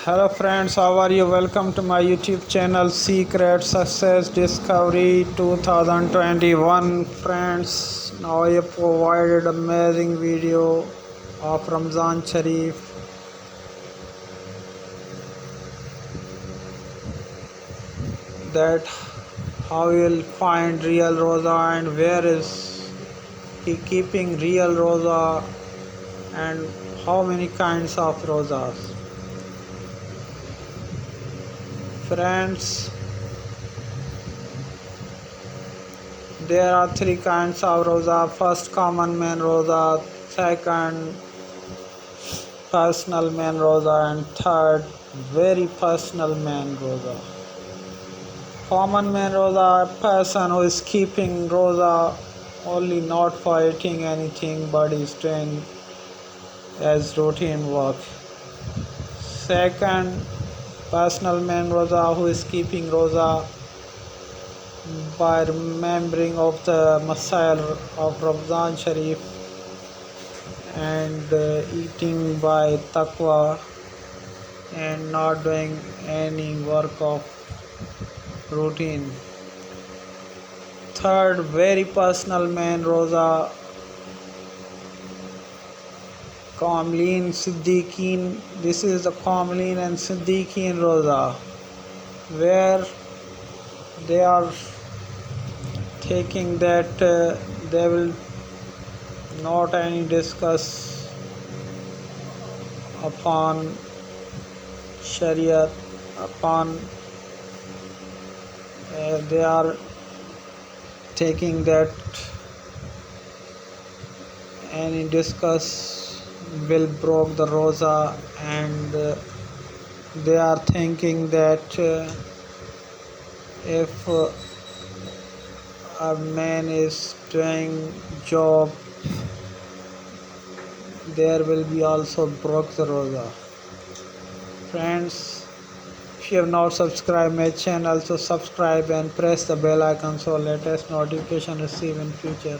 Hello friends, how are you? Welcome to my YouTube channel Secret Success Discovery 2021. Friends, now I have provided amazing video of Ramzan Sharif. That how you will find real Roza and where is he keeping real Roza and how many kinds of Rozas. Friends, there are three kinds of Roza. First, common man Roza. Second, personal man Roza. And third, very personal man Roza. Common man Roza, a person who is keeping Roza only not for eating anything but is doing as routine work. Second, personal man Roza, who is keeping Roza by remembering of the Masail of Ramzan Sharif and eating by taqwa and not doing any work of routine. Third, very personal man Roza, Kamleen Siddiqeen. This is the Kamleen and Siddiqeen Roza, where they are taking that they will not any discuss upon shariat, upon they are taking that any discuss will broke the Roza, and they are thinking that if a man is doing job, there will be also broke the Roza. Friends, if you have not subscribed my channel, so subscribe and press the bell icon so latest notification receive in future.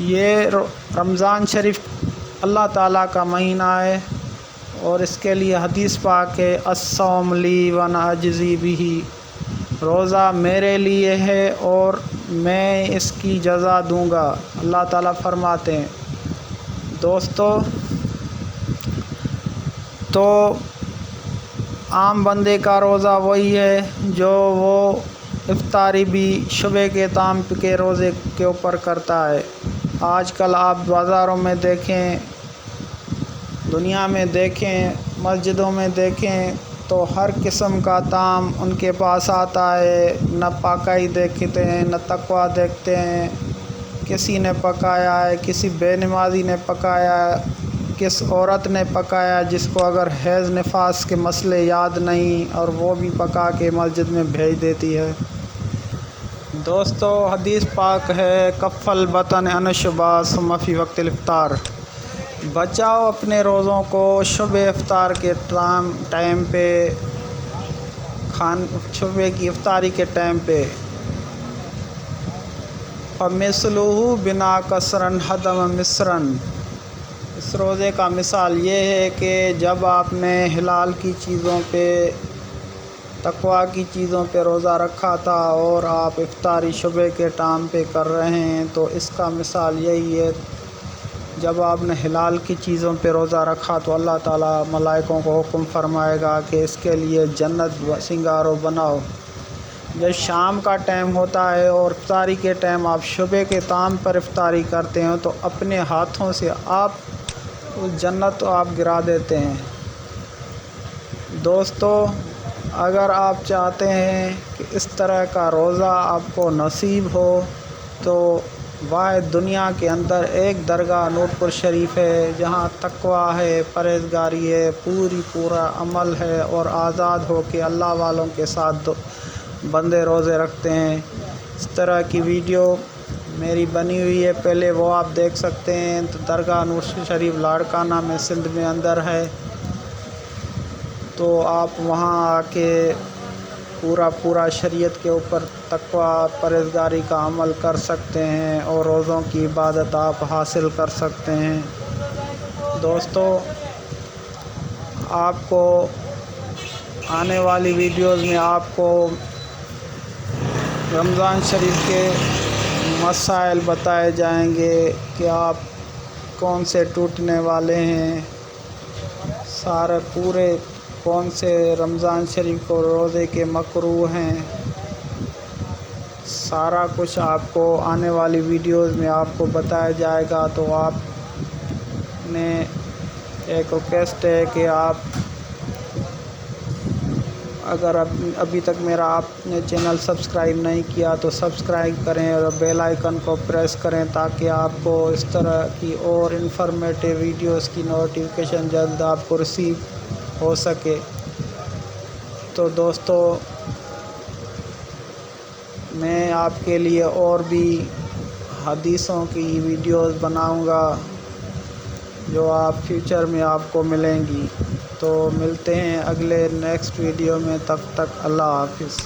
یہ رمضان شریف اللہ تعالیٰ کا مہینہ ہے اور اس کے لیے حدیث پاک ہے الصوم لی وانا اجزی بہ، روزہ میرے لیے ہے اور میں اس کی جزا دوں گا، اللہ تعالیٰ فرماتے ہیں۔ دوستو، تو عام بندے کا روزہ وہی ہے جو وہ افطاری بھی شبے کے تام کے روزے کے اوپر کرتا ہے۔ آج کل آپ بازاروں میں دیکھیں، دنیا میں دیکھیں، مسجدوں میں دیکھیں تو ہر قسم کا طعام ان کے پاس آتا ہے، نہ پاکائی دیکھتے ہیں نہ تقویٰ دیکھتے ہیں۔ کسی نے پکایا ہے، کسی بے نمازی نے پکایا ہے، کس عورت نے پکایا جس کو اگر حیض نفاس کے مسئلے یاد نہیں، اور وہ بھی پکا کے مسجد میں بھیج دیتی ہے۔ دوستو، حدیث پاک ہے کف البطن عن الشبع ثم فی وقت الافطار، بچاؤ اپنے روزوں کو شب افطار کے ٹائم پہ، شبے کی افطاری کے ٹائم پہ۔ فَمِثْلُهُ بِنَا كَسْرًا هَدَمَ مِصْرًا، اس روزے کا مثال یہ ہے کہ جب آپ نے حلال کی چیزوں پہ، تقویٰ کی چیزوں پہ روزہ رکھا تھا اور آپ افطاری شبے کے ٹائم پہ کر رہے ہیں، تو اس کا مثال یہی ہے، جب آپ نے حلال کی چیزوں پہ روزہ رکھا تو اللہ تعالیٰ ملائکوں کو حکم فرمائے گا کہ اس کے لیے جنت سنگارو بناؤ۔ جب شام کا ٹائم ہوتا ہے اور افطاری کے ٹائم آپ شبے کے ٹائم پر افطاری کرتے ہیں تو اپنے ہاتھوں سے آپ اس جنت آپ گرا دیتے ہیں۔ دوستو، اگر آپ چاہتے ہیں کہ اس طرح کا روزہ آپ کو نصیب ہو تو واحد دنیا کے اندر ایک درگاہ نور پور شریف ہے جہاں تقویٰ ہے، پرہیزگاری ہے، پورا عمل ہے اور آزاد ہو کے اللہ والوں کے ساتھ بندے روزے رکھتے ہیں۔ اس طرح کی ویڈیو میری بنی ہوئی ہے، پہلے وہ آپ دیکھ سکتے ہیں۔ تو درگاہ نور شریف لاڑکانہ میں سندھ میں اندر ہے، تو آپ وہاں آ کے پورا شریعت کے اوپر تقویٰ پرہیزگاری کا عمل کر سکتے ہیں اور روزوں کی عبادت آپ حاصل کر سکتے ہیں۔ دوستو، آپ کو آنے والی ویڈیوز میں آپ کو رمضان شریف کے مسائل بتائے جائیں گے کہ آپ کون سے ٹوٹنے والے ہیں، سارے پورے کون سے رمضان شریف کو روزے کے مکروہ ہیں، سارا کچھ آپ کو آنے والی ویڈیوز میں آپ کو بتایا جائے گا۔ تو آپ نے ایک ریکویسٹ ہے کہ آپ اگر ابھی تک میرا آپ نے چینل سبسکرائب نہیں کیا تو سبسکرائب کریں اور بیل آئیکن کو پریس کریں تاکہ آپ کو اس طرح کی اور انفارمیٹیو ویڈیوز کی نوٹیفیکیشن جلد آپ کو ریسیو ہو سکے۔ تو دوستو، میں آپ کے لیے اور بھی حدیثوں کی ویڈیوز بناؤں گا جو آپ فیوچر میں آپ کو ملیں گی۔ تو ملتے ہیں اگلے نیکسٹ ویڈیو میں، تب تک اللہ حافظ۔